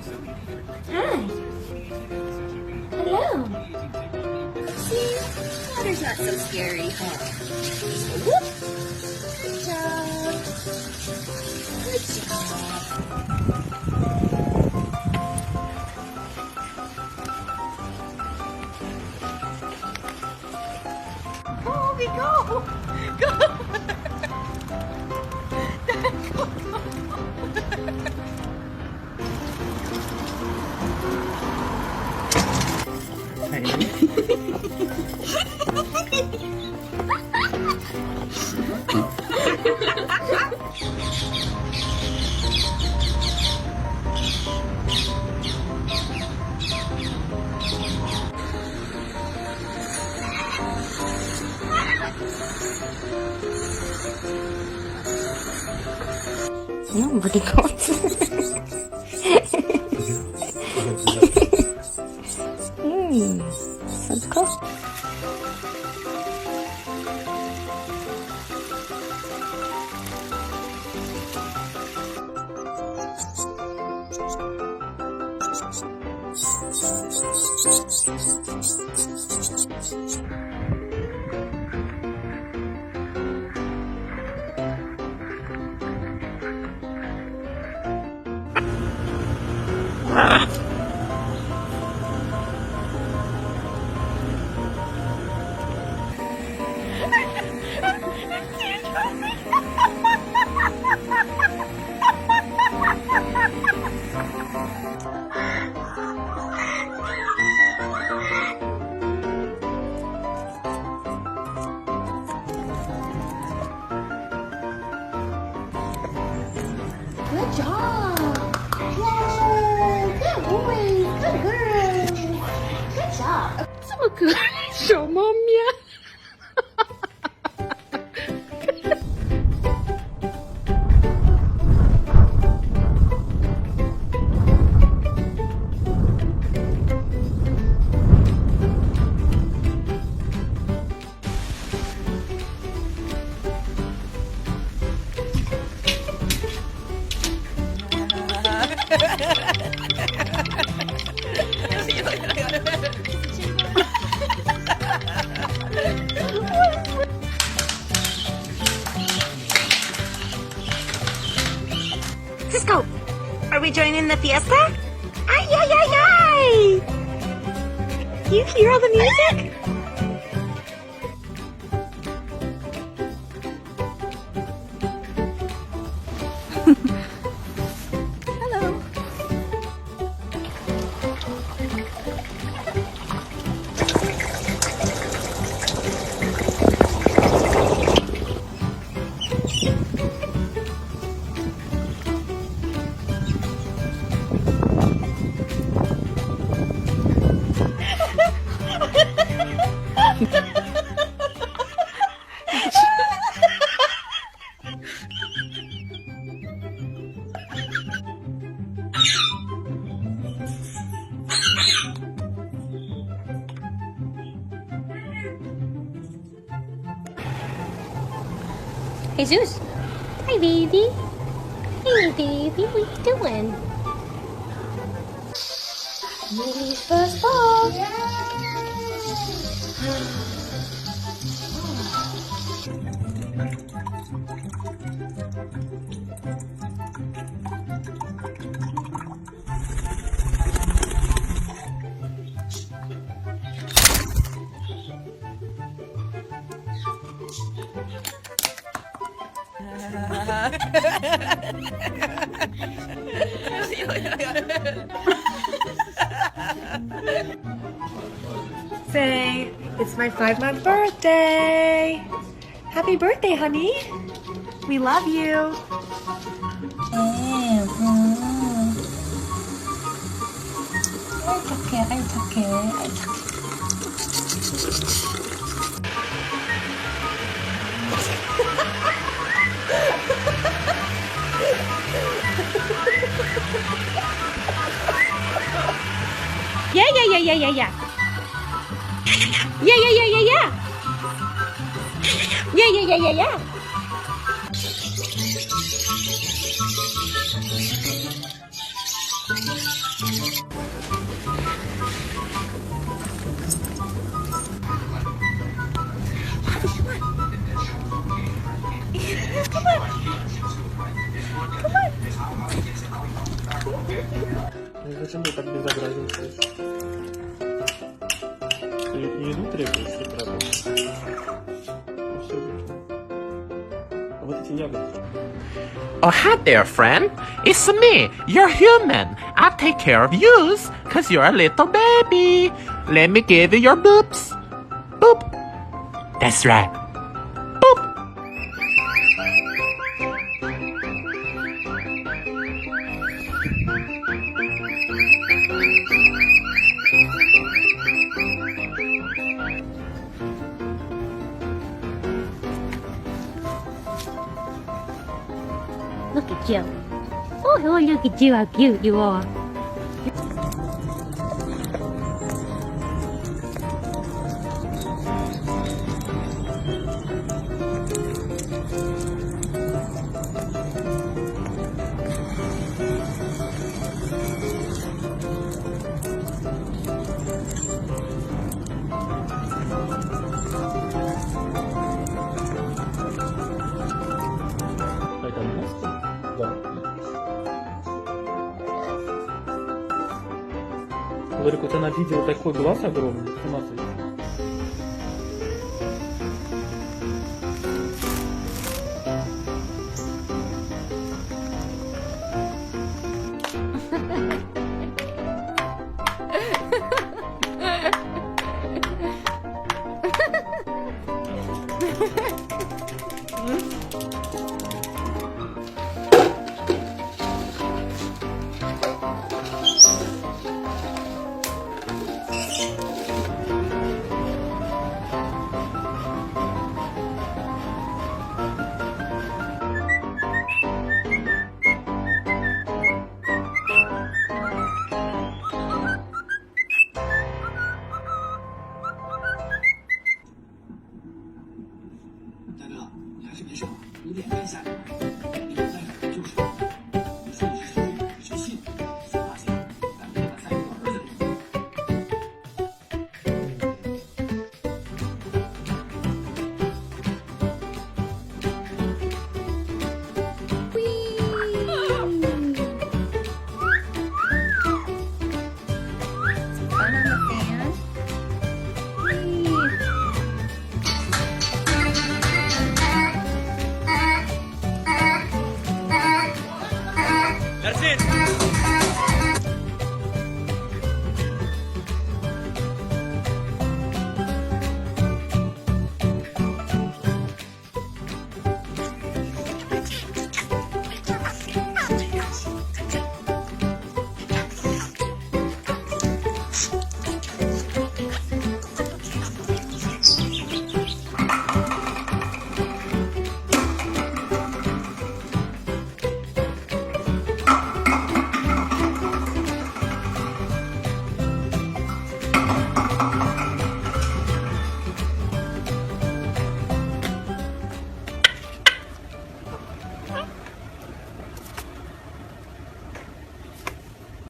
Hi. Hello. See, water's not so scary, huh? Whoop. Good job. Good job. Oh, we go. Go. Nobody goes. Let's go. Good job! Yay! Good boys! Good girls! Good job! 这么可爱小猫咪啊！Cisco, are we joining the fiesta? Ay, ay, ay, ay! You hear all the music? Hello. Jesus. Hi, baby. Hey, baby. What you doing? Lily's first ball. Say, it's my 5-month birthday. Happy birthday, honey. We love you. 아이 착해. Yeah. Yeah. Зачем ты так безобразничаешь? Ты еду требуешь с утра? Все выкинул. А вот эти ягодки. Oh, hi there, friend. It's me, your human. I'll take care of you, cause you're a little baby. Let me give you your boops. Boop. That's right. Boop. Look at you. Oh, look at you, how cute you are. Это маска? Да. Ларик, вот она видела такой глаз огромный, с ума сойти.